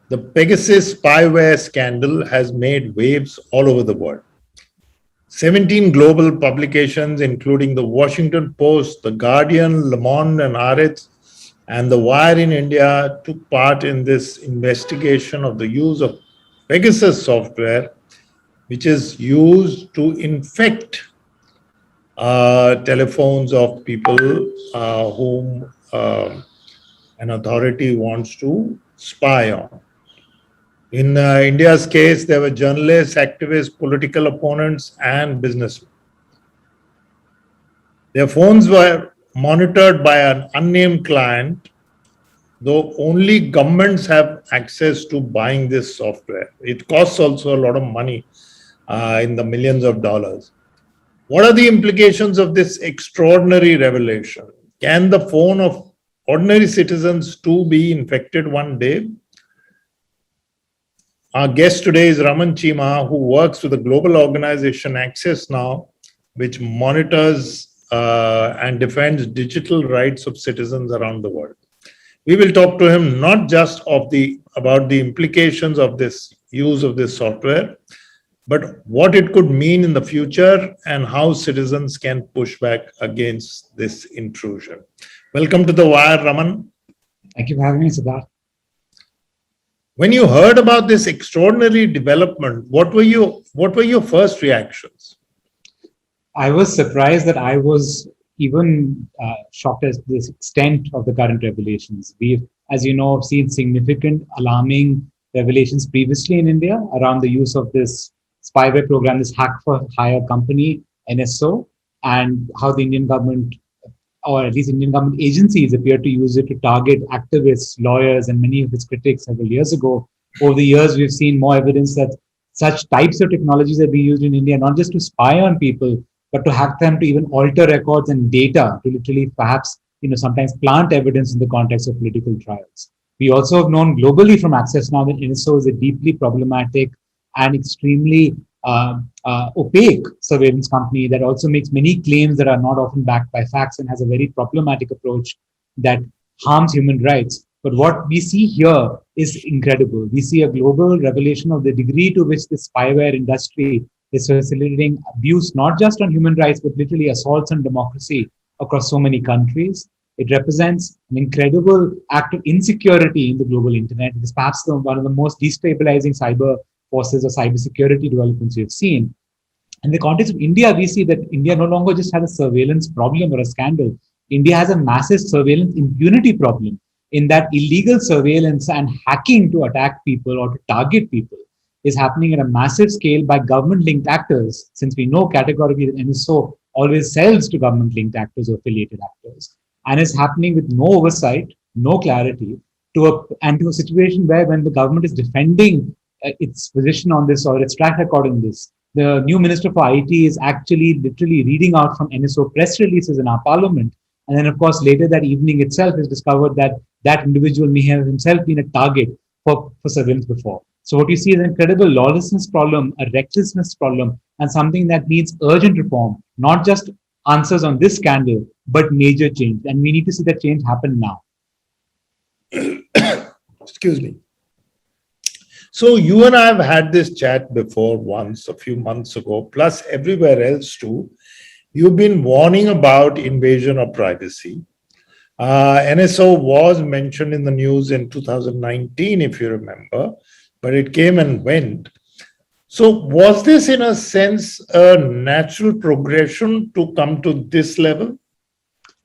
The Pegasus spyware scandal has made waves all over the world. 17 global publications, including the Washington Post, the Guardian, Le Monde, and Haaretz, and the Wire in India, took part in this investigation of the use of Pegasus software, which is used to infect telephones of people whom an authority wants to spy on. In India's case, there were journalists, activists, political opponents, and businessmen. Their phones were monitored by an unnamed client, though only governments have access to buying this software. It costs also a lot of money, in the millions of dollars. What are the implications of this extraordinary revelation? Can the phone of ordinary citizens too be infected one day? Our guest today is Raman Chima, who works with the global organization Access Now, which monitors and defends digital rights of citizens around the world. We will talk to him not just about the implications of this use of this software, but what it could mean in the future and how citizens can push back against this intrusion. Welcome to The Wire, Raman. Thank you for having me, Siddharth. When you heard about this extraordinary development, what were your first reactions? I was surprised that I was even shocked at this extent of the current revelations. We've, as you know, seen significant alarming revelations previously in India around the use of this spyware program, this hack for hire company, NSO, and how the Indian government, or at least Indian government agencies, appear to use it to target activists, lawyers, and many of its critics several years ago. Over the years, we've seen more evidence that such types of technologies have been used in India, not just to spy on people, but to hack them to even alter records and data to literally perhaps, sometimes plant evidence in the context of political trials. We also have known globally from Access Now that NSO is a deeply problematic and extremely opaque surveillance company that also makes many claims that are not often backed by facts and has a very problematic approach that harms human rights. But what we see here is incredible. We see a global revelation of the degree to which the spyware industry is facilitating abuse, not just on human rights, but literally assaults on democracy across so many countries. It represents an incredible act of insecurity in the global internet. It is perhaps one of the most destabilizing cyber forces or cybersecurity developments we've seen. In the context of India, we see that India no longer just has a surveillance problem or a scandal. India has a massive surveillance impunity problem, in that illegal surveillance and hacking to attack people or to target people is happening at a massive scale by government-linked actors, since we know categorically that NSO always sells to government-linked actors or affiliated actors, and is happening with no oversight, no clarity, to a situation where when the government is defending its position on this or its track record on this, the new Minister for IT is actually literally reading out from NSO press releases in our parliament. And then, of course, later that evening itself is discovered that that individual may have himself been a target for surveillance before. So what you see is an incredible lawlessness problem, a recklessness problem, and something that needs urgent reform, not just answers on this scandal, but major change. And we need to see that change happen now. Excuse me. So you and I have had this chat before once a few months ago, plus everywhere else too. You've been warning about invasion of privacy. NSO was mentioned in the news in 2019, if you remember, but it came and went. So was this, in a sense, a natural progression to come to this level?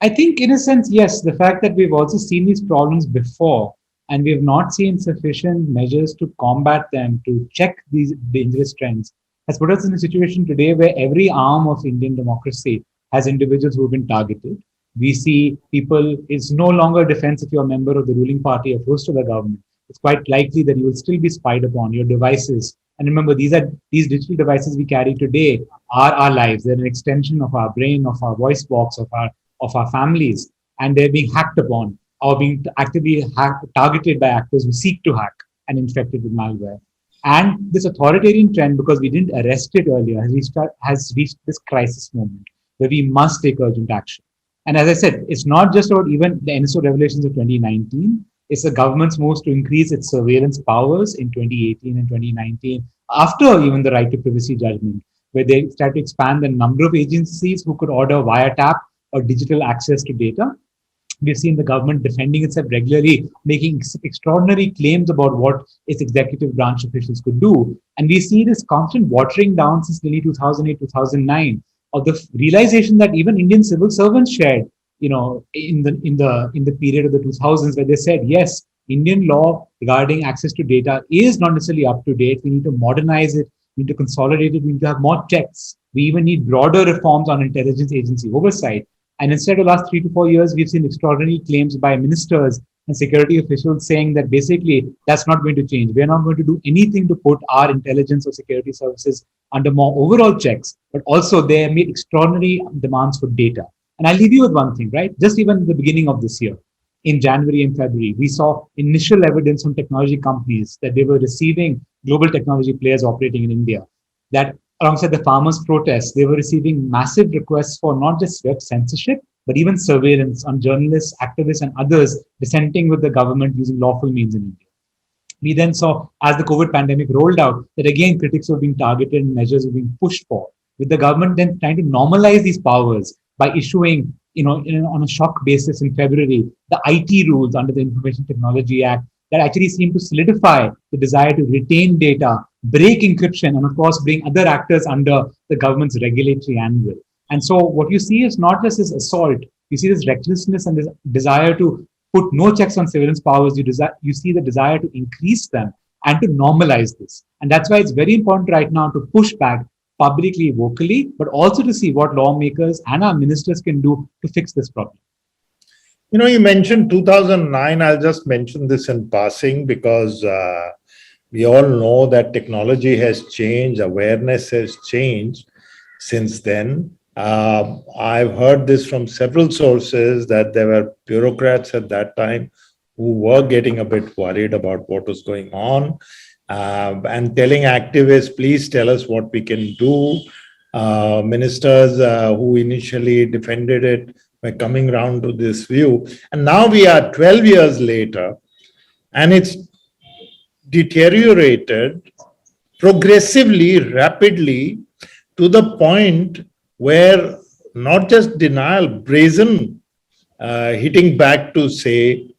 I think, in a sense, yes. The fact that we've also seen these problems before, and we have not seen sufficient measures to combat them, to check these dangerous trends, has put us in a situation today where every arm of Indian democracy has individuals who have been targeted. We see people, it's no longer a defense if you're a member of the ruling party or close to the government. It's quite likely that you will still be spied upon, your devices. And remember, these digital devices we carry today are our lives. They're an extension of our brain, of our voice box, of our families. And they're being hacked upon or being actively targeted by actors who seek to hack and infect it with malware. And this authoritarian trend, because we didn't arrest it earlier, has reached this crisis moment where we must take urgent action. And as I said, it's not just about even the NSO revelations of 2019. It's the government's moves to increase its surveillance powers in 2018 and 2019, after even the right to privacy judgment, where they started to expand the number of agencies who could order wiretap or digital access to data. We've seen the government defending itself regularly, making extraordinary claims about what its executive branch officials could do. And we see this constant watering down since nearly 2008, 2009 of the realization that even Indian civil servants shared, in the period of the 2000s, where they said, yes, Indian law regarding access to data is not necessarily up to date. We need to modernize it. We need to consolidate it. We need to have more checks. We even need broader reforms on intelligence agency oversight. And instead of the last 3 to 4 years, we've seen extraordinary claims by ministers and security officials saying that basically that's not going to change. We're not going to do anything to put our intelligence or security services under more overall checks, but also they have made extraordinary demands for data. And I'll leave you with one thing, right? Just even at the beginning of this year, in January and February, we saw initial evidence from technology companies that they were receiving global technology players operating in India, that alongside the farmers' protests, they were receiving massive requests for not just web censorship, but even surveillance on journalists, activists, and others dissenting with the government using lawful means in India. We then saw, as the COVID pandemic rolled out, that again critics were being targeted and measures were being pushed for, with the government then trying to normalize these powers by issuing, on a shock basis in February, the IT rules under the Information Technology Act that actually seem to solidify the desire to retain data, break encryption, and of course, bring other actors under the government's regulatory anvil. And so what you see is not just this assault, you see this recklessness and this desire to put no checks on surveillance powers. You see the desire to increase them and to normalize this. And that's why it's very important right now to push back publicly, vocally, but also to see what lawmakers and our ministers can do to fix this problem. You mentioned 2009. I'll just mention this in passing because we all know that technology has changed, awareness has changed since then. I've heard this from several sources that there were bureaucrats at that time who were getting a bit worried about what was going on and telling activists, please tell us what we can do. Ministers who initially defended it were coming around to this view. And now we are 12 years later, and it's deteriorated progressively, rapidly, to the point where not just denial, brazen hitting back to say,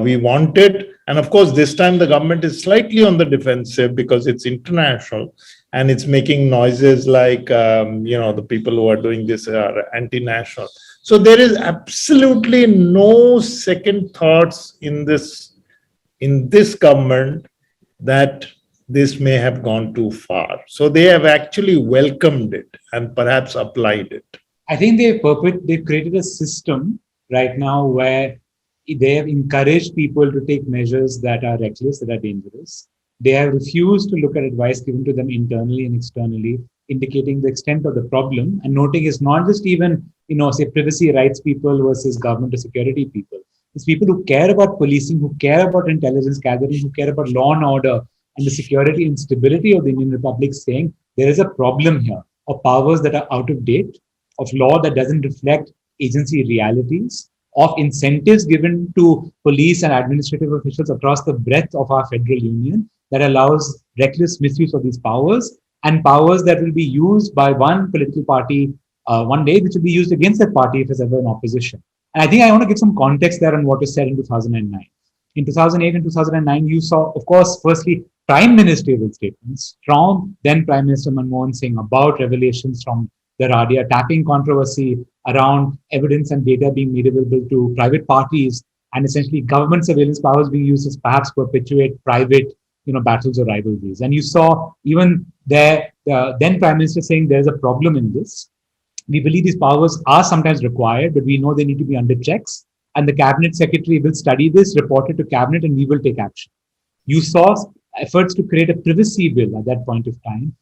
we want it. And of course, this time the government is slightly on the defensive because it's international and it's making noises like, the people who are doing this are anti-national. So there is absolutely no second thoughts in this government that this may have gone too far. So they have actually welcomed it and perhaps applied it. I think they've created a system right now where they have encouraged people to take measures that are reckless, that are dangerous. They have refused to look at advice given to them internally and externally, indicating the extent of the problem and noting it's not just even, say privacy rights people versus government or security people. It's people who care about policing, who care about intelligence gathering, who care about law and order and the security and stability of the Indian Republic, saying there is a problem here of powers that are out of date, of law that doesn't reflect agency realities, of incentives given to police and administrative officials across the breadth of our federal union that allows reckless misuse of these powers, and powers that will be used by one political party one day, which will be used against that party if it's ever in opposition. And I think I want to give some context there on what was said in 2009. In 2008 and 2009, you saw, of course, firstly, prime ministerial statements from then Prime Minister Manmohan Singh about revelations from the Radia tapping controversy around evidence and data being made available to private parties, and essentially government surveillance powers being used as perhaps perpetuate private, battles or rivalries. And you saw even there, then Prime Minister saying there's a problem in this. We believe these powers are sometimes required, but we know they need to be under checks. And the cabinet secretary will study this, report it to cabinet, and we will take action. You saw efforts to create a privacy bill at that point of time,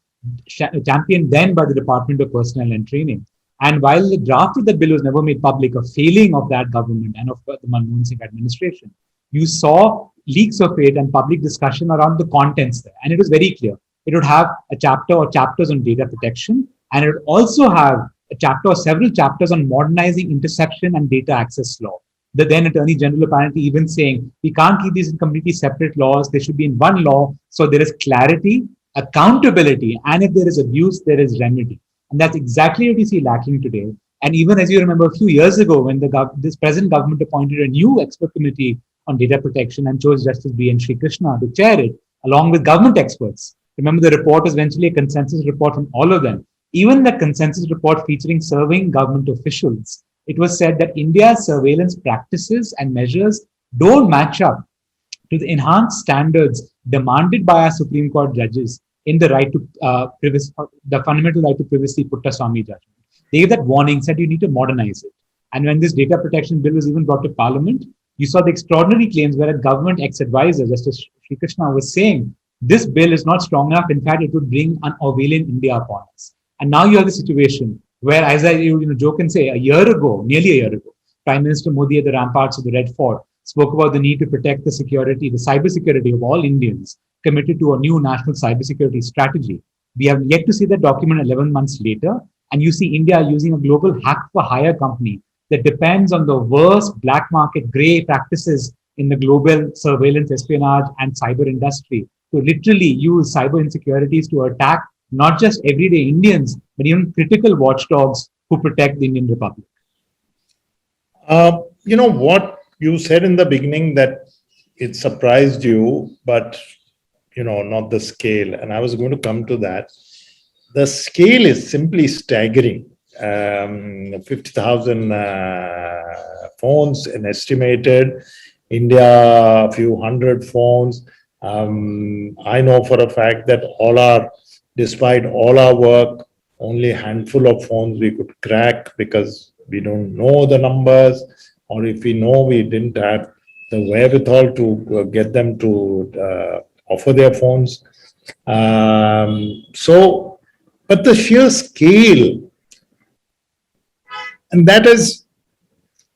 championed then by the Department of Personnel and Training. And while the draft of the bill was never made public, a failing of that government and of the Manmohan Singh administration, you saw leaks of it and public discussion around the contents there. And it was very clear. It would have a chapter or chapters on data protection, and it would also have a chapter or several chapters on modernizing interception and data access law. The then Attorney General apparently even saying, we can't keep these in completely separate laws. They should be in one law. So there is clarity, accountability, and if there is abuse, there is remedy. And that's exactly what we see lacking today. And even as you remember, a few years ago, when this present government appointed a new expert committee on data protection and chose Justice B.N. Sri Krishna to chair it, along with government experts. Remember, the report was eventually a consensus report from all of them. Even that consensus report featuring serving government officials, it was said that India's surveillance practices and measures don't match up to the enhanced standards demanded by our Supreme Court judges in the right to privacy, the fundamental right to privacy Puttaswamy judgment. They gave that warning, said you need to modernize it. And when this data protection bill was even brought to Parliament, you saw the extraordinary claims where a government ex-advisor, Justice Sri Krishna, was saying this bill is not strong enough. In fact, it would bring an Orwellian India upon us. And now you have the situation where, as I joke and say, nearly a year ago, Prime Minister Modi at the ramparts of the Red Fort spoke about the need to protect the security, the cyber security of all Indians, committed to a new national cybersecurity strategy. We have yet to see that document 11 months later, and you see India using a global hack-for-hire company that depends on the worst black market gray practices in the global surveillance, espionage, and cyber industry to literally use cyber insecurities to attack not just everyday Indians, but even critical watchdogs who protect the Indian Republic. What you said in the beginning that it surprised you, but not the scale. And I was going to come to that. The scale is simply staggering. 50,000 phones and estimated. India, a few hundred phones. I know for a fact that despite all our work, only a handful of phones we could crack because we don't know the numbers, or if we know, we didn't have the wherewithal to get them to offer their phones. But the sheer scale, and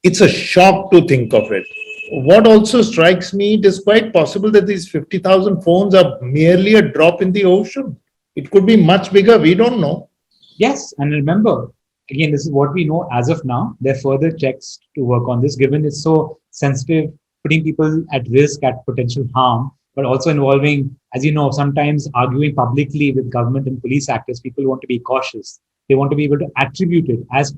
it's a shock to think of it. What also strikes me, it is quite possible that these 50,000 phones are merely a drop in the ocean. It could be much bigger. We don't know. Yes. And remember, again, this is what we know as of now. There are further checks to work on this, given it's so sensitive, putting people at risk, at potential harm, but also involving, as you know, sometimes arguing publicly with government and police actors. People want to be cautious. They want to be able to attribute it as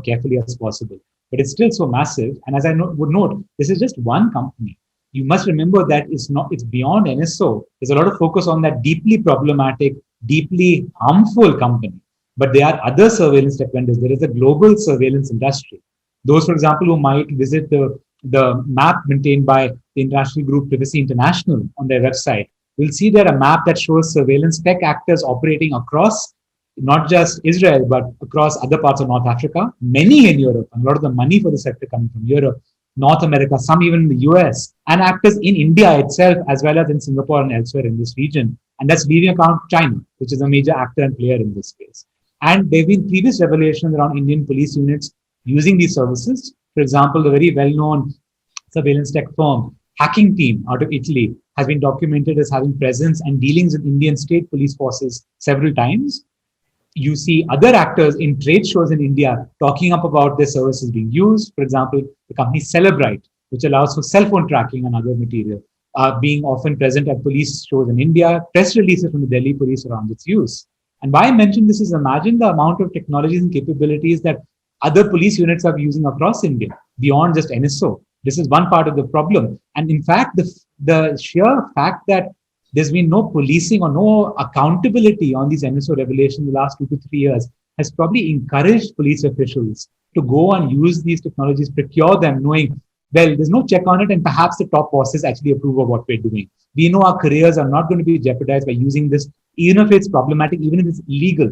carefully as possible. But it's still so massive. And as I would note, this is just one company. You must remember that it's beyond NSO. There's a lot of focus on that deeply problematic, deeply harmful company. But there are other surveillance tech vendors. There is a global surveillance industry. Those, for example, who might visit the map maintained by the international group Privacy International on their website will see there a map that shows surveillance tech actors operating across not just Israel, but across other parts of North Africa, many in Europe, and a lot of the money for the sector coming from Europe, North America, some even in the US, and actors in India itself, as well as in Singapore and elsewhere in this region. And that's leaving account China, which is a major actor and player in this space. And there have been previous revelations around Indian police units using these services. For example, the very well-known surveillance tech firm, Hacking Team out of Italy, has been documented as having presence and dealings with Indian state police forces several times. You see other actors in trade shows in India talking up about their services being used. For example, the company Celebrite, which allows for cell phone tracking and other material, being often present at police shows in India, press releases from the Delhi police around its use. And why I mention this is imagine the amount of technologies and capabilities that other police units are using across India, beyond just NSO. This is one part of the problem. And in fact, the sheer fact that there's been no policing or no accountability on these NSO revelations in the last 2 to 3 years has probably encouraged police officials to go and use these technologies, procure them, knowing, well, there's no check on it, and perhaps the top bosses actually approve of what we're doing. We know our careers are not going to be jeopardized by using this, even if it's problematic, even if it's illegal.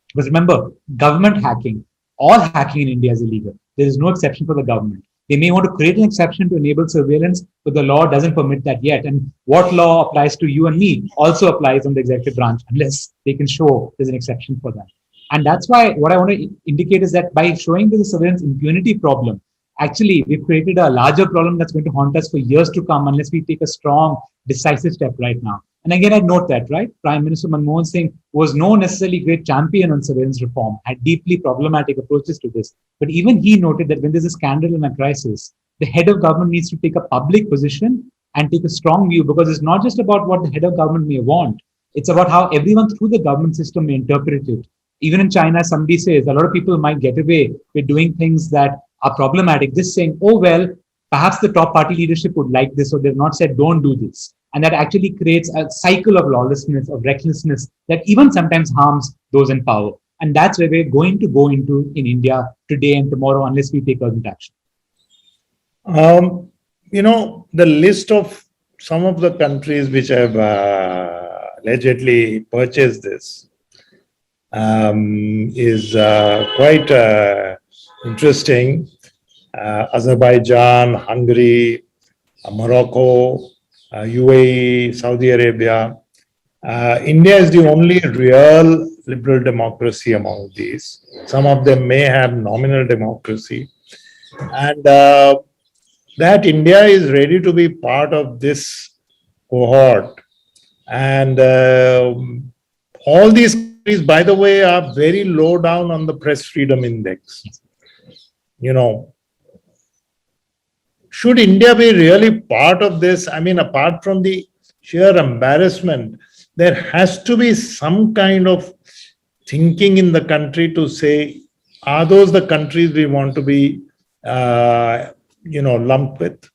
Because remember, government hacking, all hacking in India is illegal. There is no exception for the government. They may want to create an exception to enable surveillance, but the law doesn't permit that yet. And what law applies to you and me also applies on the executive branch, unless they can show there's an exception for that. And that's why what I want to indicate is that by showing there's a surveillance impunity problem, actually, we've created a larger problem that's going to haunt us for years to come unless we take a strong, decisive step right now. And again, I'd note that, right? Prime Minister Manmohan Singh was no necessarily great champion on surveillance reform, had deeply problematic approaches to this. But even he noted that when there's a scandal and a crisis, the head of government needs to take a public position and take a strong view, because it's not just about what the head of government may want. It's about how everyone through the government system may interpret it. Even in China, somebody says a lot of people might get away with doing things that are problematic, just saying, oh, well, perhaps the top party leadership would like this, so they've not said, don't do this. And that actually creates a cycle of lawlessness, of recklessness that even sometimes harms those in power. And that's where we're going to go into in India today and tomorrow, unless we take urgent action. The list of some of the countries which have allegedly purchased this is quite interesting. Azerbaijan, Hungary, Morocco, UAE, Saudi Arabia. India is the only real liberal democracy among these. Some of them may have nominal democracy. And that India is ready to be part of this cohort. And all these countries, by the way, are very low down on the press freedom index. Should India be really part of this? I mean, apart from the sheer embarrassment, there has to be some kind of thinking in the country to say, are those the countries we want to be, lumped with?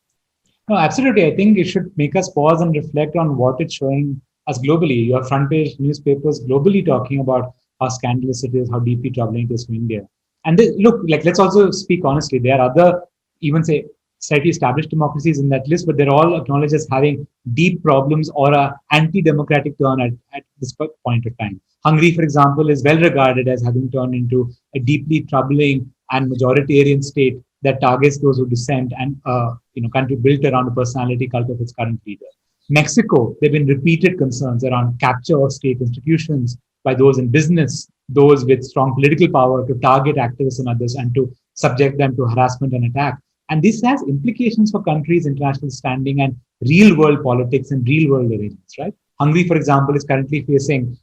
No, absolutely. I think it should make us pause and reflect on what it's showing us globally. Your front page newspapers globally talking about how scandalous it is, how deeply troubling it is for India. And let's also speak honestly. There are other, even say, slightly established democracies in that list, but they're all acknowledged as having deep problems or a anti-democratic turn at this point of time. Hungary, for example, is well regarded as having turned into a deeply troubling and majoritarian state that targets those who dissent, and country built around the personality cult of its current leader. Mexico, there have been repeated concerns around capture of state institutions by those in business, those with strong political power, to target activists and others and to subject them to harassment and attack. And this has implications for countries' international standing and real-world politics and real-world arrangements, right? Hungary, for example, is currently facing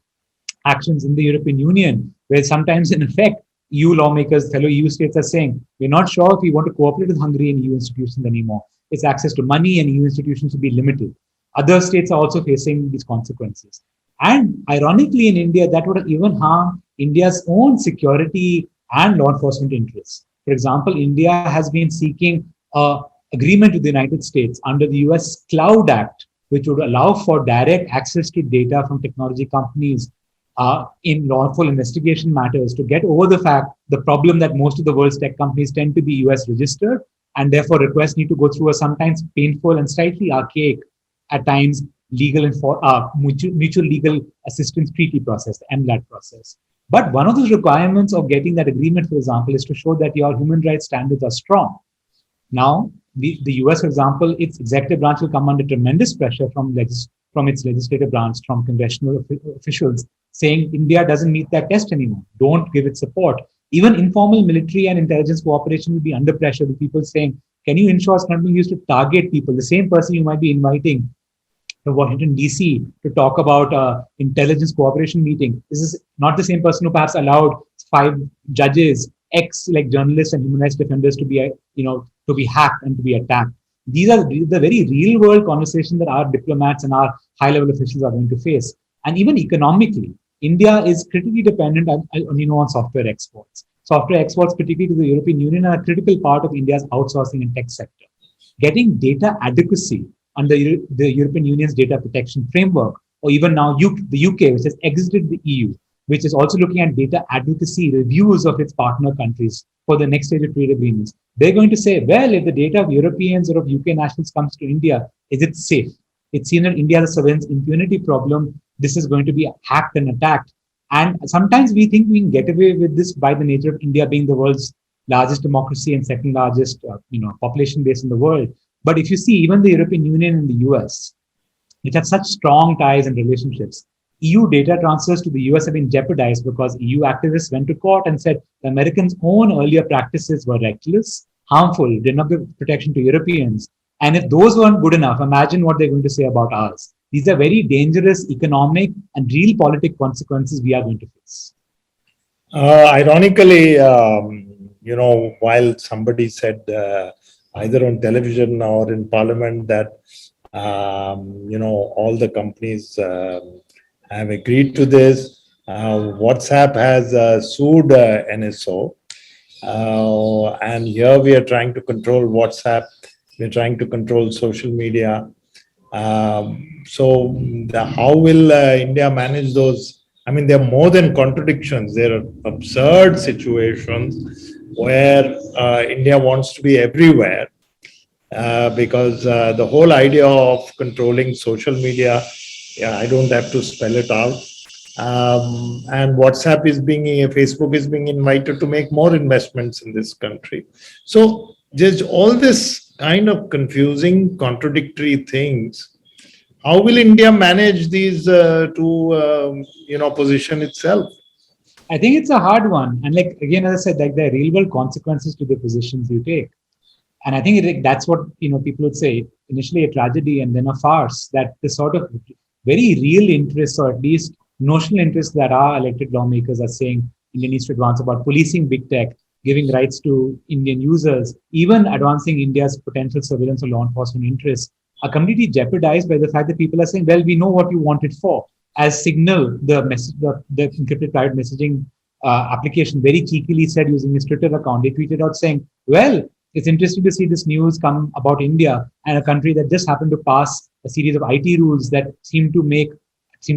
actions in the European Union, where sometimes, in effect, EU lawmakers, fellow EU states are saying, we're not sure if we want to cooperate with Hungary and EU institutions anymore. Its access to money and EU institutions will be limited. Other states are also facing these consequences. And ironically, in India, that would even harm India's own security and law enforcement interests. For example, India has been seeking an agreement with the United States under the US Cloud Act, which would allow for direct access to data from technology companies in lawful investigation matters, to get over the problem that most of the world's tech companies tend to be US registered, and therefore requests need to go through a sometimes painful and slightly archaic, at times, mutual legal assistance treaty process, the MLAT process. But one of those requirements of getting that agreement, for example, is to show that your human rights standards are strong. Now, the US, for example, its executive branch will come under tremendous pressure from its legislative branch, from congressional officials, saying India doesn't meet that test anymore. Don't give it support. Even informal military and intelligence cooperation will be under pressure, with people saying, can you ensure it's not being used to target people? The same person you might be inviting to Washington, D.C. to talk about intelligence cooperation meeting. This is not the same person who perhaps allowed 5 judges, journalists and human rights defenders to be hacked and to be attacked. These are the very real world conversations that our diplomats and our high level officials are going to face. And even economically, India is critically dependent on software exports. Software exports, particularly to the European Union, are a critical part of India's outsourcing and tech sector. Getting data adequacy under the European Union's data protection framework, or even now the UK, which has exited the EU, which is also looking at data advocacy reviews of its partner countries for the next stage of trade agreements. They're going to say, well, if the data of Europeans or of UK nationals comes to India, is it safe? It's seen in India as a surveillance impunity problem. This is going to be hacked and attacked. And sometimes we think we can get away with this by the nature of India being the world's largest democracy and second largest population base in the world. But if you see, even the European Union and the US, which have such strong ties and relationships, EU data transfers to the US have been jeopardized because EU activists went to court and said the Americans' own earlier practices were reckless, harmful, did not give protection to Europeans. And if those weren't good enough, imagine what they're going to say about ours. These are very dangerous economic and real political consequences we are going to face. Ironically, while somebody said either on television or in parliament that, all the companies have agreed to this. WhatsApp has sued NSO. And here we are trying to control WhatsApp. We're trying to control social media. How will India manage those? I mean, there are more than contradictions. There are absurd situations where India wants to be everywhere because the whole idea of controlling social media, yeah, I don't have to spell it out. And Facebook is being invited to make more investments in this country. So there's all this kind of confusing, contradictory things. How will India manage these position itself? I think it's a hard one. And like, again, as I said, like there are real world consequences to the positions you take. And I think that's what, people would say, initially a tragedy and then a farce, that the sort of very real interests, or at least notional interests, that our elected lawmakers are saying India needs to advance about policing big tech, giving rights to Indian users, even advancing India's potential surveillance or law enforcement interests, are completely jeopardized by the fact that people are saying, well, we know what you want it for. As Signal, the encrypted private messaging application, very cheekily said using his Twitter account, they tweeted out saying, well, it's interesting to see this news come about India and a country that just happened to pass a series of IT rules that seem to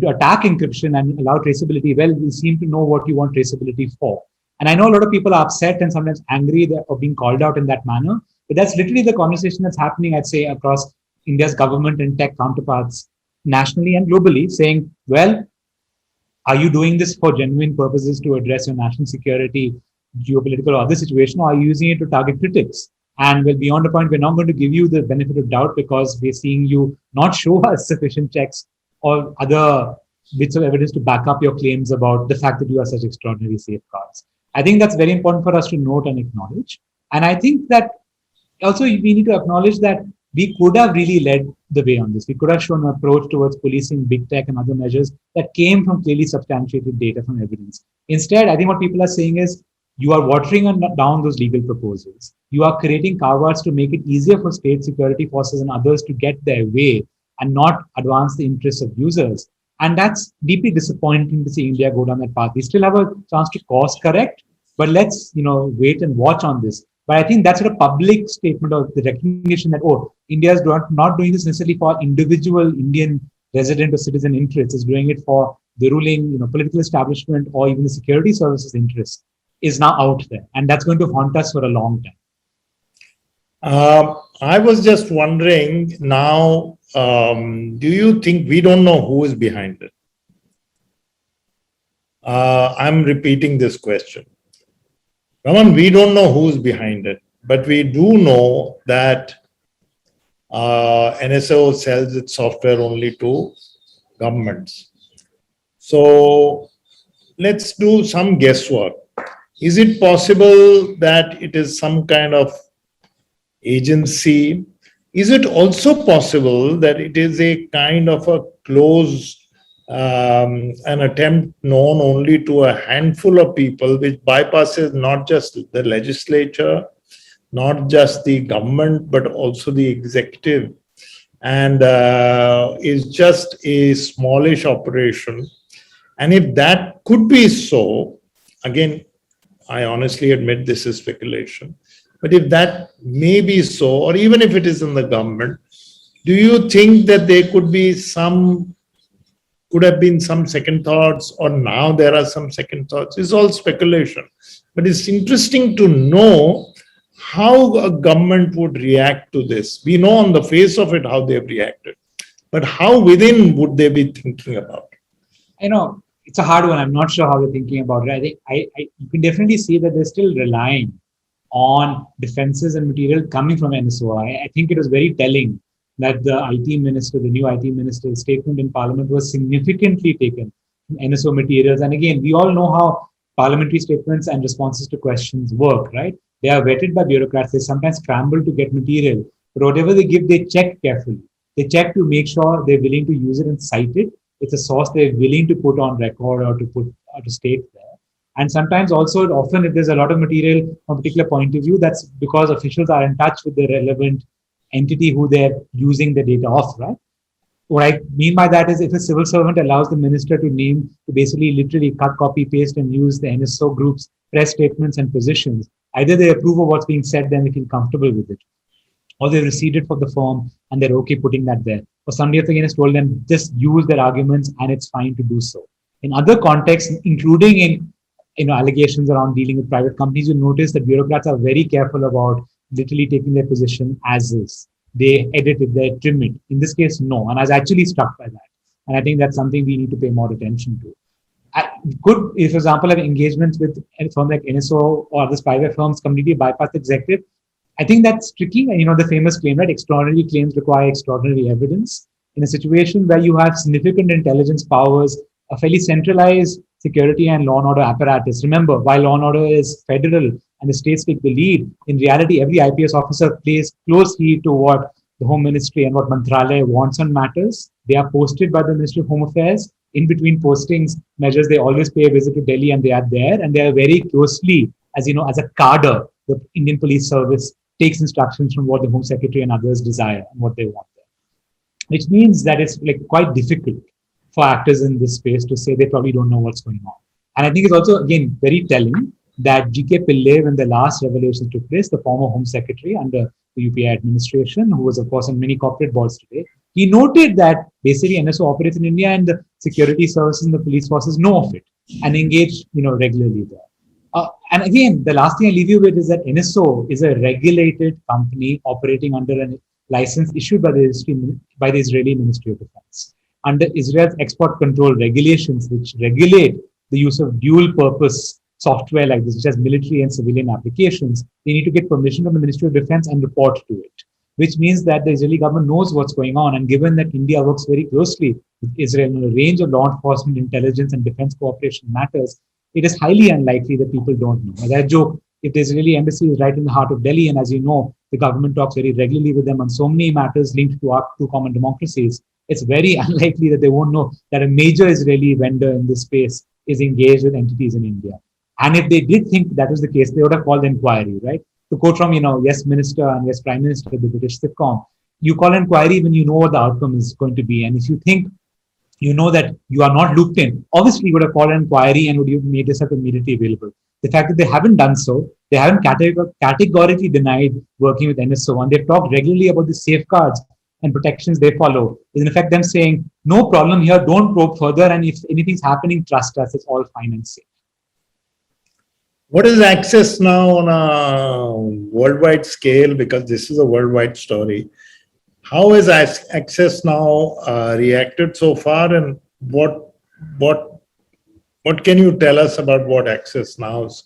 attack encryption and allow traceability. Well, we seem to know what you want traceability for. And I know a lot of people are upset and sometimes angry of being called out in that manner, but that's literally the conversation that's happening, I'd say, across India's government and tech counterparts nationally and globally, saying, well, are you doing this for genuine purposes to address your national security, geopolitical or other situation, or are you using it to target critics? And well, beyond a point, we're not going to give you the benefit of doubt because we're seeing you not show us sufficient checks or other bits of evidence to back up your claims about the fact that you are such extraordinary safeguards. I think that's very important for us to note and acknowledge. And I think that also we need to acknowledge that we could have really led the way on this. We could have shown an approach towards policing big tech and other measures that came from clearly substantiated data from evidence. Instead, I think what people are saying is, you are watering down those legal proposals. You are creating carve-outs to make it easier for state security forces and others to get their way and not advance the interests of users. And that's deeply disappointing to see India go down that path. We still have a chance to course correct, but let's wait and watch on this. But I think that's a public statement of the recognition that, India is not doing this necessarily for individual Indian resident or citizen interests. It's doing it for the ruling political establishment or even the security services interests, is now out there. And that's going to haunt us for a long time. I was just wondering now, do you think we don't know who is behind it? I'm repeating this question. Raman, we don't know who's behind it, but we do know that NSO sells its software only to governments. So let's do some guesswork. Is it possible that it is some kind of agency? Is it also possible that it is a kind of a closed an attempt known only to a handful of people, which bypasses not just the legislature, not just the government, but also the executive, and is just a smallish operation? And if that could be so, again, I honestly admit this is speculation, but if that may be so, or even if it is in the government, do you think that there could have been some second thoughts, or now there are some second thoughts? It's all speculation. But it's interesting to know how a government would react to this. We know on the face of it how they've reacted, but how within would they be thinking about it? It's a hard one. I'm not sure how they're thinking about it. I think you can definitely see that they're still relying on defenses and material coming from NSO. I think it was very telling that the new IT minister's statement in Parliament was significantly taken from NSO materials. And again, we all know how parliamentary statements and responses to questions work, right? They are vetted by bureaucrats. They sometimes scramble to get material, but whatever they give, they check carefully. They check to make sure they're willing to use it and cite it. It's a source they're willing to put on record or to state there. And sometimes also, often if there's a lot of material from a particular point of view, that's because officials are in touch with the relevant entity who they're using the data of, right? What I mean by that is if a civil servant allows the minister to basically literally cut, copy, paste, and use the NSO group's press statements and positions, either they approve of what's being said, then they feel comfortable with it, or they receive it for the form and they're okay putting that there. Or somebody again has told them just use their arguments and it's fine to do so. In other contexts, including in allegations around dealing with private companies, you notice that bureaucrats are very careful about literally taking their position as is. They edit it, they trim it. In this case, no. And I was actually struck by that. And I think that's something we need to pay more attention to. I could, if, for example, have engagements with a firm like NSO or other spyware firms completely bypass the executive. I think that's tricky. And the famous claim, right? Extraordinary claims require extraordinary evidence. In a situation where you have significant intelligence powers, a fairly centralized security and law and order apparatus. Remember, while law and order is federal and the states take the lead, in reality, every IPS officer plays close heed to what the Home Ministry and what Mantralaya wants on matters. They are posted by the Ministry of Home Affairs. In between postings measures, they always pay a visit to Delhi and they are there, and they are very closely, as a cadre, the Indian Police Service takes instructions from what the Home Secretary and others desire and what they want there. Which means that it's quite difficult for actors in this space to say they probably don't know what's going on. And I think it's also, again, very telling that G.K. Pillai, when the last revelations took place, the former Home Secretary under the UPI administration, who was, of course, on many corporate boards today, he noted that basically NSO operates in India and the security services and the police forces know of it and engage, regularly there. And again, the last thing I leave you with is that NSO is a regulated company operating under a license issued by the Israeli Ministry of Defense. Under Israel's export control regulations, which regulate the use of dual purpose software like this, which has military and civilian applications, they need to get permission from the Ministry of Defense and report to it, which means that the Israeli government knows what's going on. And given that India works very closely with Israel on a range of law enforcement, intelligence, and defense cooperation matters, it is highly unlikely that people don't know. As I joke, if the Israeli embassy is right in the heart of Delhi, and as you know, the government talks very regularly with them on so many matters linked to our two common democracies, it's very unlikely that they won't know that a major Israeli vendor in this space is engaged with entities in India. And if they did think that was the case, they would have called the inquiry, right? To quote from, Yes Minister and Yes Prime Minister, the British sitcom, you call an inquiry when you know what the outcome is going to be. And if you think you know that you are not looped in, obviously you would have called an inquiry and would have made yourself immediately available. The fact that they haven't done so, they haven't categorically denied working with NSO, and they've talked regularly about the safeguards and protections they follow, is in effect them saying, no problem here, don't probe further, and if anything's happening, trust us, it's all fine and safe. What is Access now on a worldwide scale? Because this is a worldwide story. How has Access now reacted so far, and what can you tell us about what Access Now's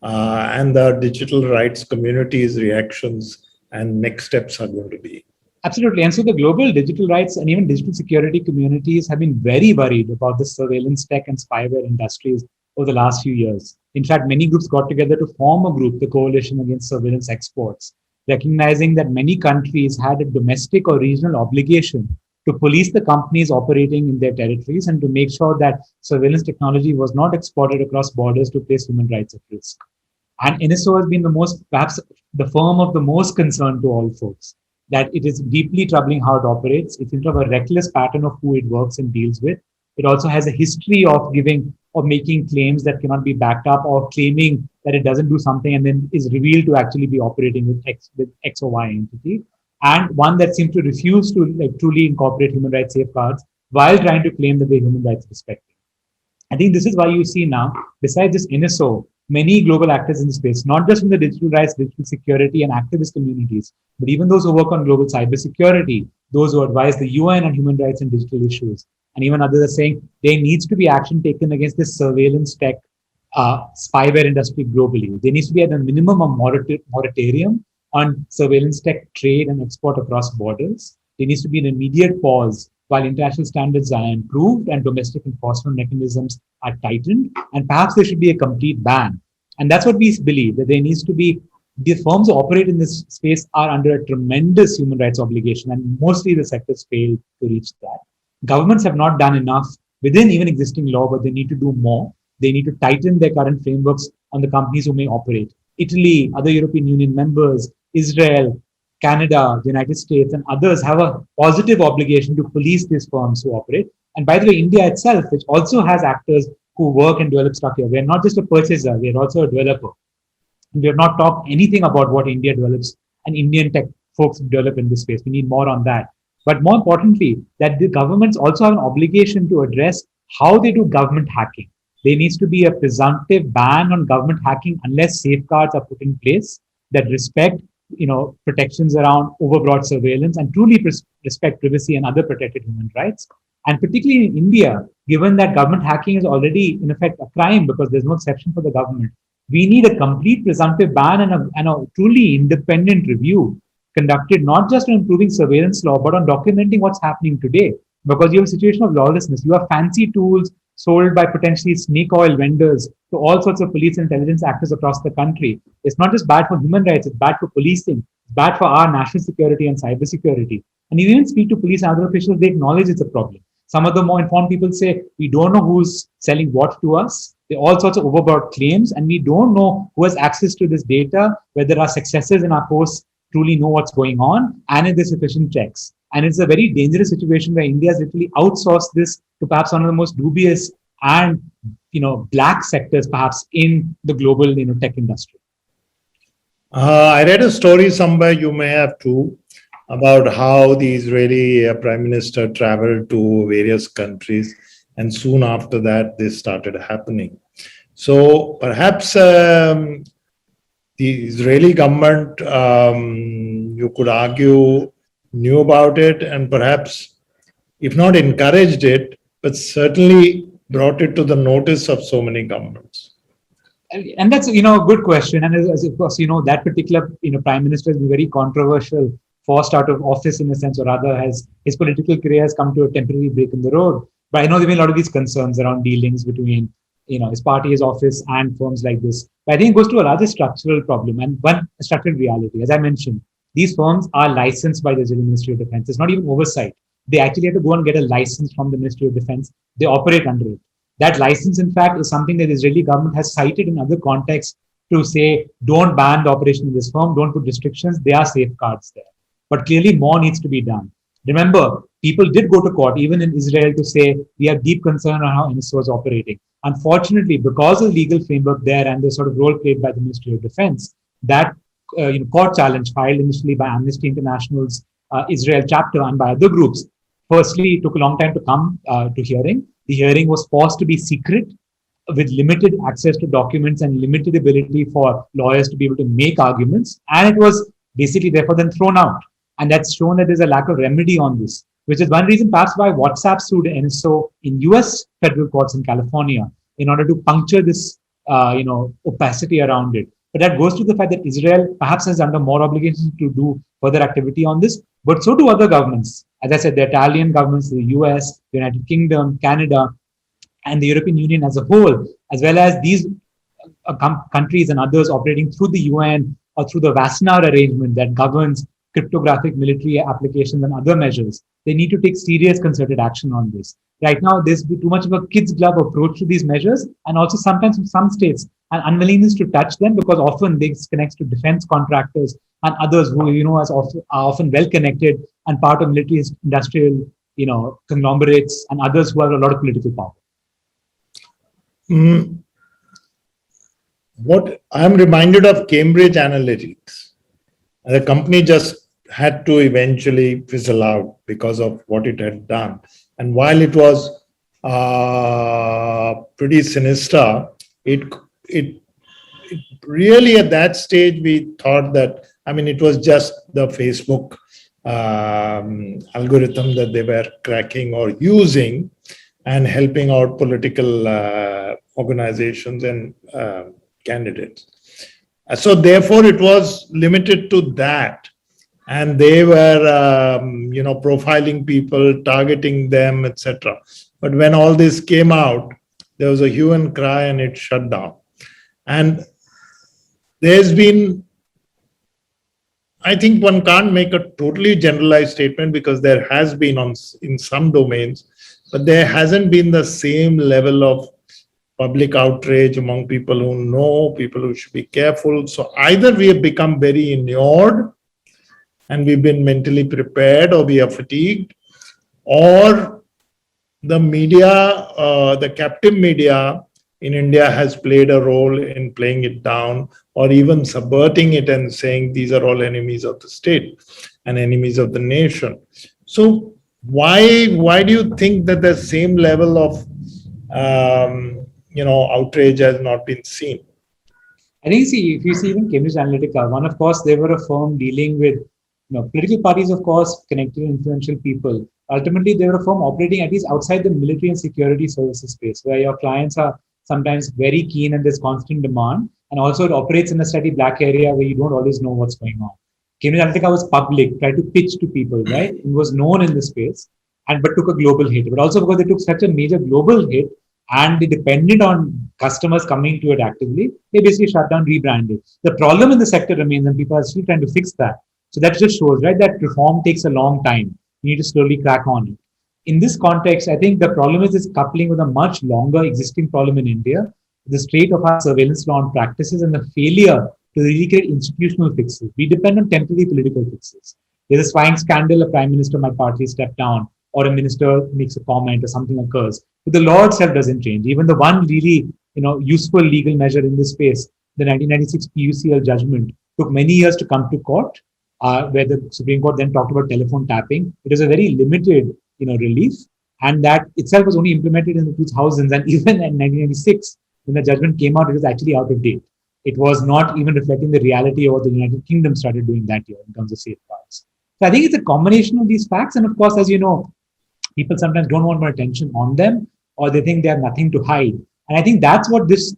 and the digital rights community's reactions and next steps are going to be? Absolutely. And so the global digital rights and even digital security communities have been very worried about the surveillance tech and spyware industries over the last few years. In fact, many groups got together to form a group, the Coalition Against Surveillance Exports, recognizing that many countries had a domestic or regional obligation to police the companies operating in their territories and to make sure that surveillance technology was not exported across borders to place human rights at risk. And NSO has been perhaps the firm of the most concern to all folks, that it is deeply troubling how it operates. It's into a reckless pattern of who it works and deals with. It also has a history of making claims that cannot be backed up, or claiming that it doesn't do something and then is revealed to actually be operating with X or Y entity. And one that seems to refuse to truly incorporate human rights safeguards while trying to claim that they're human rights respected. I think this is why you see now, besides this NSO, many global actors in the space, not just from the digital rights, digital security and activist communities, but even those who work on global cybersecurity, those who advise the UN on human rights and digital issues, and even others are saying there needs to be action taken against this surveillance tech spyware industry globally. There needs to be at a minimum a moratorium on surveillance tech trade and export across borders. There needs to be an immediate pause while international standards are improved and domestic enforcement mechanisms are tightened, and perhaps there should be a complete ban. And that's what we believe, that there needs to be, the firms who operate in this space are under a tremendous human rights obligation, and mostly the sectors fail to reach that. Governments have not done enough within even existing law, but they need to do more. They need to tighten their current frameworks on the companies who may operate. Italy, other European Union members, Israel, Canada, the United States, and others have a positive obligation to police these firms who operate. And by the way, India itself, which also has actors who work and develop stuff here, we're not just a purchaser, we're also a developer. We have not talked anything about what India develops and Indian tech folks develop in this space. We need more on that. But more importantly, that the governments also have an obligation to address how they do government hacking. There needs to be a presumptive ban on government hacking unless safeguards are put in place that respect, protections around overbroad surveillance and truly respect privacy and other protected human rights. And particularly in India, given that government hacking is already in effect a crime because there's no exception for the government, we need a complete presumptive ban and a truly independent review conducted not just on improving surveillance law, but on documenting what's happening today. Because you have a situation of lawlessness. You have fancy tools sold by potentially snake oil vendors to all sorts of police and intelligence actors across the country. It's not just bad for human rights, it's bad for policing, it's bad for our national security and cybersecurity. And you even speak to police and other officials, they acknowledge it's a problem. Some of the more informed people say, we don't know who's selling what to us. There are all sorts of overbroad claims, and we don't know who has access to this data, whether our successors in our posts truly know what's going on, and if there's sufficient checks. And it's a very dangerous situation where India has literally outsourced this to perhaps one of the most dubious and black sectors perhaps in the global tech industry. I read a story somewhere, you may have too, about how the Israeli Prime Minister traveled to various countries, and soon after that, this started happening. So perhaps the Israeli government, you could argue, knew about it and perhaps, if not encouraged it, but certainly brought it to the notice of so many governments. And that's a good question. And as of course, that particular prime minister has been very controversial, forced out of office in a sense, or rather has his political career has come to a temporary break in the road. But I know there have been a lot of these concerns around dealings between his party, his office, and firms like this. But I think it goes to a larger structural problem and one structural reality. As I mentioned, these firms are licensed by the Israeli Ministry of Defense. It's not even oversight. They actually have to go and get a license from the Ministry of Defense. They operate under it. That license, in fact, is something that the Israeli government has cited in other contexts to say, don't ban the operation of this firm, don't put restrictions. There are safeguards there. But clearly more needs to be done. Remember, people did go to court, even in Israel, to say, we have deep concern on how NSO is operating. Unfortunately, because of the legal framework there and the sort of role played by the Ministry of Defense, that court challenge filed initially by Amnesty International's Israel chapter and by other groups, firstly, it took a long time to come to hearing. The hearing was forced to be secret with limited access to documents and limited ability for lawyers to be able to make arguments. And it was basically therefore then thrown out. And that's shown that there's a lack of remedy on this, which is one reason perhaps why WhatsApp sued NSO in US federal courts in California in order to puncture this, opacity around it. But that goes to the fact that Israel perhaps is under more obligations to do further activity on this, but so do other governments. As I said, the Italian governments, the US, the United Kingdom, Canada, and the European Union as a whole, as well as these countries and others operating through the UN or through the Wassenaar arrangement that governs cryptographic military applications and other measures. They need to take serious concerted action on this. Right now, there's too much of a kid's glove approach to these measures, and also sometimes in some states, an unwillingness to touch them because often this connects to defense contractors and others who, are often well connected and part of military industrial, conglomerates and others who have a lot of political power. What I'm reminded of Cambridge Analytics. The company just had to eventually fizzle out because of what it had done. And while it was pretty sinister, it really at that stage, we thought that, it was just the Facebook algorithm that they were cracking or using and helping out political organizations and candidates. So therefore, it was limited to that. And they were, profiling people, targeting them, etc. But when all this came out, there was a hue and cry and it shut down. And there's been, I think one can't make a totally generalized statement because there has been in some domains, but there hasn't been the same level of public outrage among people who know, people who should be careful. So either we have become very inured and we've been mentally prepared, or we are fatigued, or the media, the captive media in India has played a role in playing it down or even subverting it and saying these are all enemies of the state and enemies of the nation. So why do you think that the same level of outrage has not been seen? I think, see, if you see even Cambridge Analytica, one, of course, they were a firm dealing with political parties, of course, connected influential people. Ultimately, they were a firm operating at least outside the military and security services space, where your clients are sometimes very keen and there's constant demand. And also it operates in a slightly black area where you don't always know what's going on. Cambridge Analytica was public, tried to pitch to people, right? It was known in the space, but took a global hit. But also because they took such a major global hit and they depended on customers coming to it actively, they basically shut down, rebranded. The problem in the sector remains, and people are still trying to fix that. So that just shows, right, that reform takes a long time. You need to slowly crack on it. In this context, I think the problem is this coupling with a much longer existing problem in India, the state of our surveillance law and practices and the failure to really create institutional fixes. We depend on temporary political fixes. There's a spying scandal, a prime minister might partly step down, or a minister makes a comment or something occurs. But the law itself doesn't change. Even the one really useful legal measure in this space, the 1996 PUCL judgment, took many years to come to court, where the Supreme Court then talked about telephone tapping. It was a very limited relief, and that itself was only implemented in the 2000s. And even in 1996, when the judgment came out, it was actually out of date. It was not even reflecting the reality of what the United Kingdom started doing that year in terms of safeguards. So I think it's a combination of these facts. And of course, as you know, people sometimes don't want more attention on them, or they think they have nothing to hide. And I think that's what this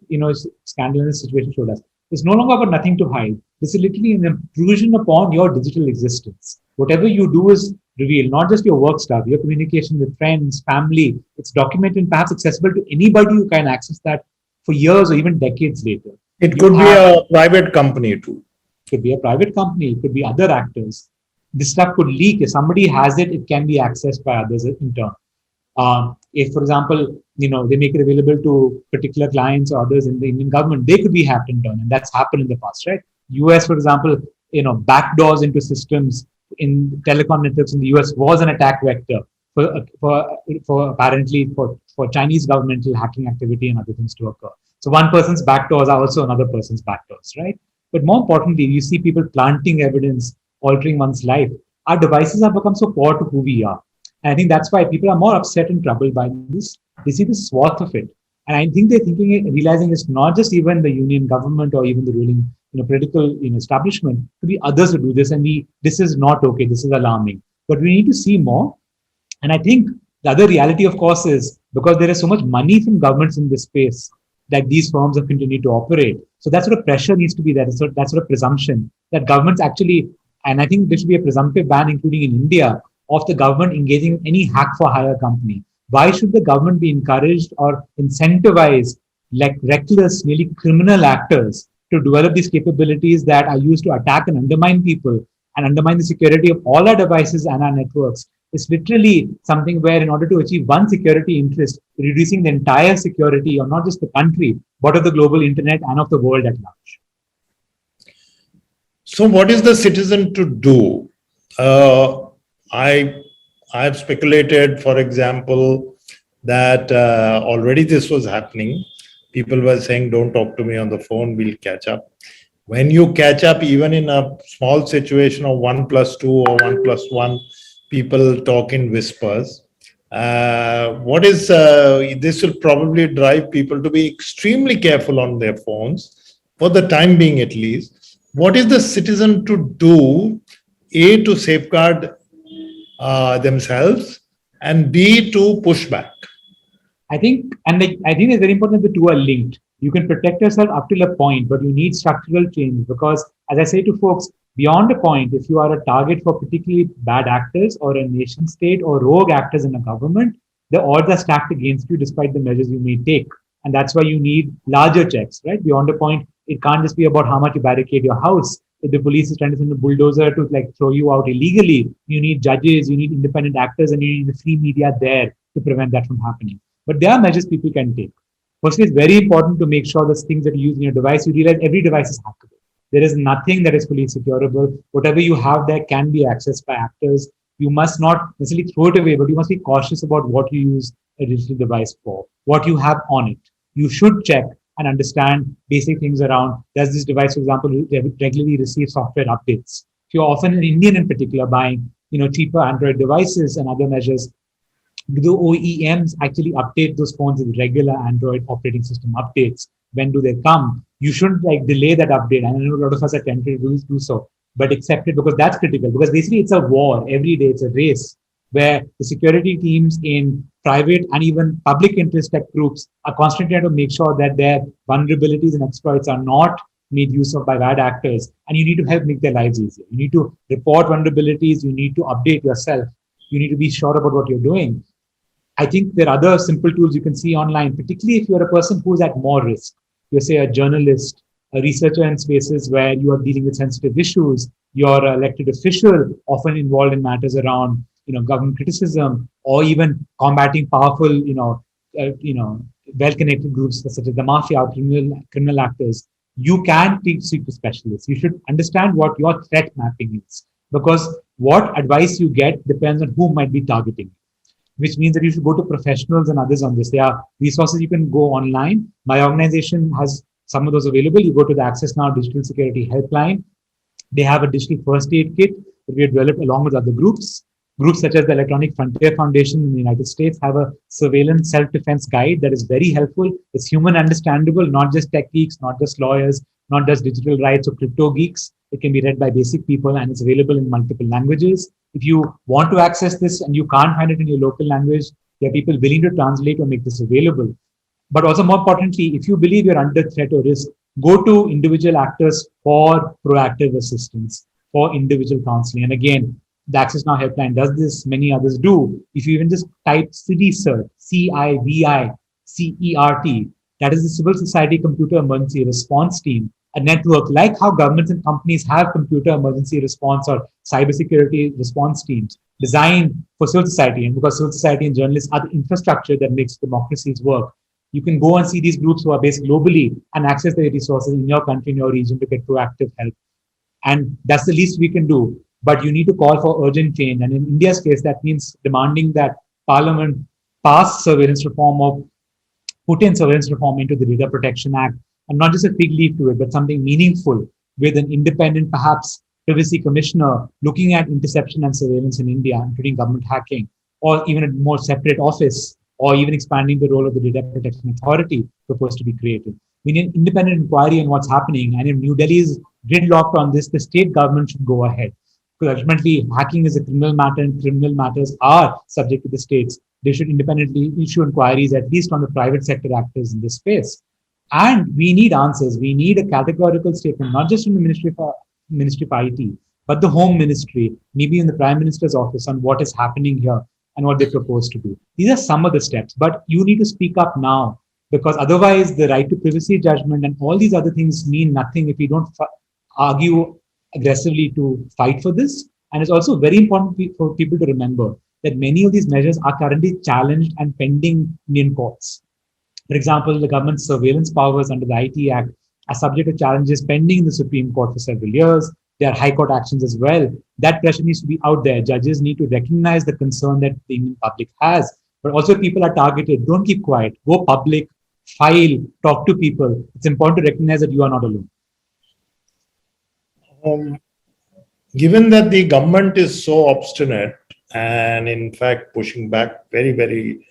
scandal in this situation showed us. It's no longer about nothing to hide. This is literally an intrusion upon your digital existence. Whatever you do is revealed, not just your work stuff, your communication with friends, family. It's documented and perhaps accessible to anybody who can access that for years or even decades later. It could be a private company too. It could be a private company. It could be other actors. This stuff could leak. If somebody has it, it can be accessed by others in turn. If, for example, they make it available to particular clients or others in the Indian government, they could be hacked in turn, and that's happened in the past, right? US, for example, backdoors into systems in telecom networks in the US was an attack vector for apparently for Chinese governmental hacking activity and other things to occur. So one person's backdoors are also another person's backdoors, right? But more importantly, you see people planting evidence, altering one's life. Our devices have become so core to who we are. And I think that's why people are more upset and troubled by this. They see the swath of it. And I think they're realizing it's not just even the union government or even the ruling political establishment, to be others who do this. And this is not okay. This is alarming. But we need to see more. And I think the other reality, of course, is because there is so much money from governments in this space that these firms have continued to operate. So that sort of pressure needs to be there. So that sort of presumption that governments actually, and I think there should be a presumptive ban, including in India, of the government engaging in any hack for hire company. Why should the government be encouraged or incentivized like reckless, nearly criminal actors to develop these capabilities that are used to attack and undermine people and undermine the security of all our devices and our networks? It's literally something where, in order to achieve one security interest, reducing the entire security of not just the country, but of the global internet and of the world at large. So what is the citizen to do? I've speculated, for example, that already this was happening. People were saying, don't talk to me on the phone, we'll catch up. When you catch up, even in a small situation of 1+2 or 1+1, people talk in whispers. This will probably drive people to be extremely careful on their phones, for the time being at least. What is the citizen to do, A, to safeguard themselves, and B, to push back? I think it's very important that the two are linked. You can protect yourself up till a point, but you need structural change because, as I say to folks, beyond a point, if you are a target for particularly bad actors or a nation state or rogue actors in a government, the odds are stacked against you despite the measures you may take. And that's why you need larger checks, right? Beyond a point, it can't just be about how much you barricade your house. If the police is trying to send a bulldozer to throw you out illegally, you need judges, you need independent actors, and you need the free media there to prevent that from happening. But there are measures people can take. Firstly, it's very important to make sure that things that you use in your device, you realize every device is hackable. There is nothing that is fully securable. Whatever you have there can be accessed by actors. You must not necessarily throw it away, but you must be cautious about what you use a digital device for, what you have on it. You should check and understand basic things around, does this device, for example, regularly receive software updates? If you're often an Indian in particular buying, cheaper Android devices and other measures, do the OEMs actually update those phones with regular Android operating system updates? When do they come? You shouldn't delay that update. And I know a lot of us are tempted to do so, but accept it because that's critical. Because basically it's a war every day. It's a race where the security teams in private and even public interest tech groups are constantly trying to make sure that their vulnerabilities and exploits are not made use of by bad actors. And you need to help make their lives easier. You need to report vulnerabilities. You need to update yourself. You need to be sure about what you're doing. I think there are other simple tools you can see online, particularly if you're a person who's at more risk. You're, say, a journalist, a researcher in spaces where you are dealing with sensitive issues. You're an elected official, often involved in matters around, government criticism, or even combating powerful, well-connected groups such as the mafia or criminal actors. You can seek to specialists. You should understand what your threat mapping is, because what advice you get depends on who might be targeting you, which means that you should go to professionals and others on this. There are resources you can go online. My organization has some of those available. You go to the Access Now Digital Security Helpline. They have a digital first aid kit that we have developed along with other groups. Groups such as the Electronic Frontier Foundation in the United States have a surveillance self-defense guide that is very helpful. It's human understandable, not just tech geeks, not just lawyers, not just digital rights or crypto geeks. It can be read by basic people and it's available in multiple languages. If you want to access this and you can't find it in your local language, there are people willing to translate or make this available. But also more importantly, if you believe you're under threat or risk, go to individual actors for proactive assistance, for individual counseling. And again, the Access Now Helpline does this, many others do. If you even just type CIVICERT, CIVICERT, that is the Civil Society Computer Emergency Response Team, a network like how governments and companies have computer emergency response or cybersecurity response teams designed for civil society. And because civil society and journalists are the infrastructure that makes democracies work, you can go and see these groups who are based globally and access the resources in your country, in your region to get proactive help. And that's the least we can do. But you need to call for urgent change. And in India's case, that means demanding that Parliament pass surveillance reform or put in surveillance reform into the Data Protection Act, and not just a fig leaf to it, but something meaningful with an independent, perhaps, privacy commissioner looking at interception and surveillance in India, including government hacking, or even a more separate office, or even expanding the role of the Data Protection Authority proposed to be created. We need an independent inquiry on what's happening. And if New Delhi is gridlocked on this, the state government should go ahead. Because ultimately, hacking is a criminal matter and criminal matters are subject to the states. They should independently issue inquiries, at least on the private sector actors in this space. And we need answers. We need a categorical statement, not just from the Ministry of IT, but the Home Ministry, maybe in the Prime Minister's office, on what is happening here and what they propose to do. These are some of the steps, but you need to speak up now, because otherwise the right to privacy judgment and all these other things mean nothing if we don't argue aggressively to fight for this. And it's also very important for people to remember that many of these measures are currently challenged and pending in courts. For example, the government's surveillance powers under the IT Act are subject to challenges pending in the Supreme Court for several years. There are high court actions as well. That pressure needs to be out there. Judges need to recognize the concern that the Indian public has, but also people are targeted. Don't keep quiet. Go public, file, talk to people. It's important to recognize that you are not alone. Given that the government is so obstinate and in fact pushing back very, very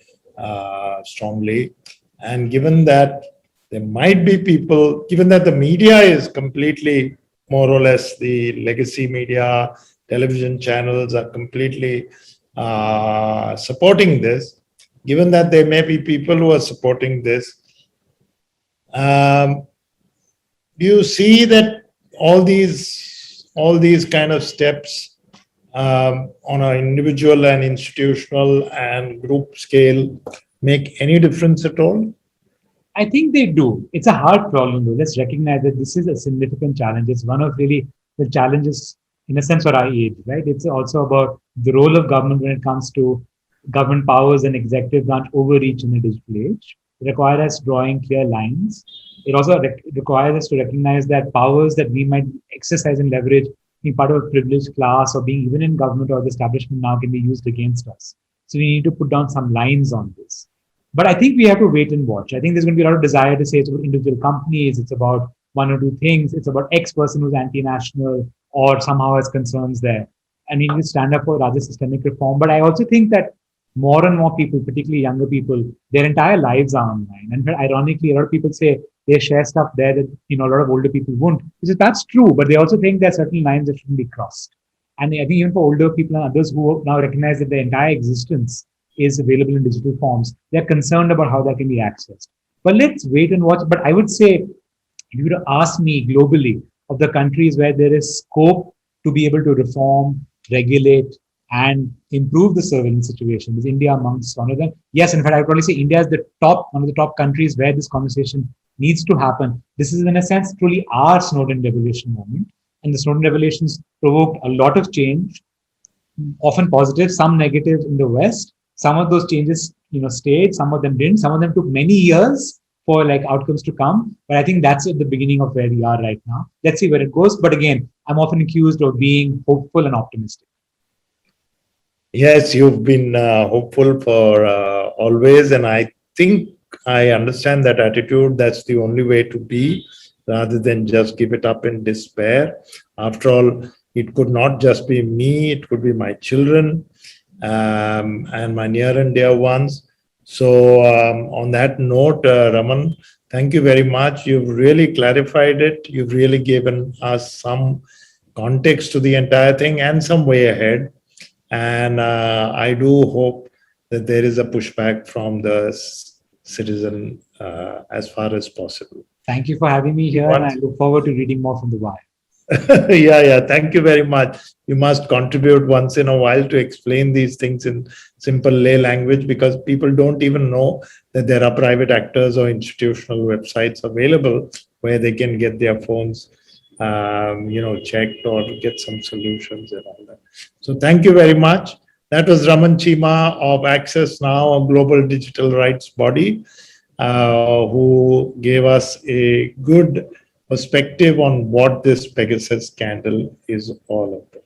strongly, and given that there might be people, given that the media is completely, more or less, the legacy media, television channels are completely supporting this, given that there may be people who are supporting this, do you see that all these kind of steps on an individual and institutional and group scale make any difference at all? I think they do. It's a hard problem, though. Let's recognize that this is a significant challenge. It's one of really the challenges, in a sense, for our age, right? It's also about the role of government when it comes to government powers and executive branch overreach in the digital age. require us drawing clear lines. It also requires us to recognize that powers that we might exercise and leverage, being part of a privileged class or being even in government or the establishment now, can be used against us. So we need to put down some lines on this. But I think we have to wait and watch. I think there's going to be a lot of desire to say it's about individual companies, it's about one or two things, it's about X person who's anti-national or somehow has concerns there. And we need to stand up for rather systemic reform. But I also think that more and more people, particularly younger people, their entire lives are online. And ironically, a lot of people say they share stuff there that a lot of older people won't, which is perhaps true, but they also think there are certain lines that shouldn't be crossed. And I think even for older people and others who now recognize that their entire existence is available in digital forms, they're concerned about how that can be accessed. But let's wait and watch. But I would say, if you were to ask me globally of the countries where there is scope to be able to reform, regulate, and improve the surveillance situation, is India amongst one of them? Yes, in fact, I would probably say India is one of the top countries where this conversation needs to happen. This is, in a sense, truly our Snowden revelation moment. And the Snowden revelations provoked a lot of change, often positive, some negative in the West. Some of those changes, stayed, some of them didn't. Some of them took many years for outcomes to come. But I think that's at the beginning of where we are right now. Let's see where it goes. But again, I'm often accused of being hopeful and optimistic. Yes, you've been hopeful for always, and I think I understand that attitude. That's the only way to be, rather than just give it up in despair. After all, it could not just be me, it could be my children and my near and dear ones. So on that note, Raman, thank you very much. You've really clarified it. You've really given us some context to the entire thing and some way ahead. And I do hope that there is a pushback from the citizen as far as possible. Thank you for having me here, and I look forward to reading more from The Wire. Yeah. Thank you very much. You must contribute once in a while to explain these things in simple lay language, because people don't even know that there are private actors or institutional websites available where they can get their phones checked or get some solutions and all that. So thank you very much. That was Raman Cheema of Access Now, a global digital rights body, who gave us a good perspective on what this Pegasus scandal is all about.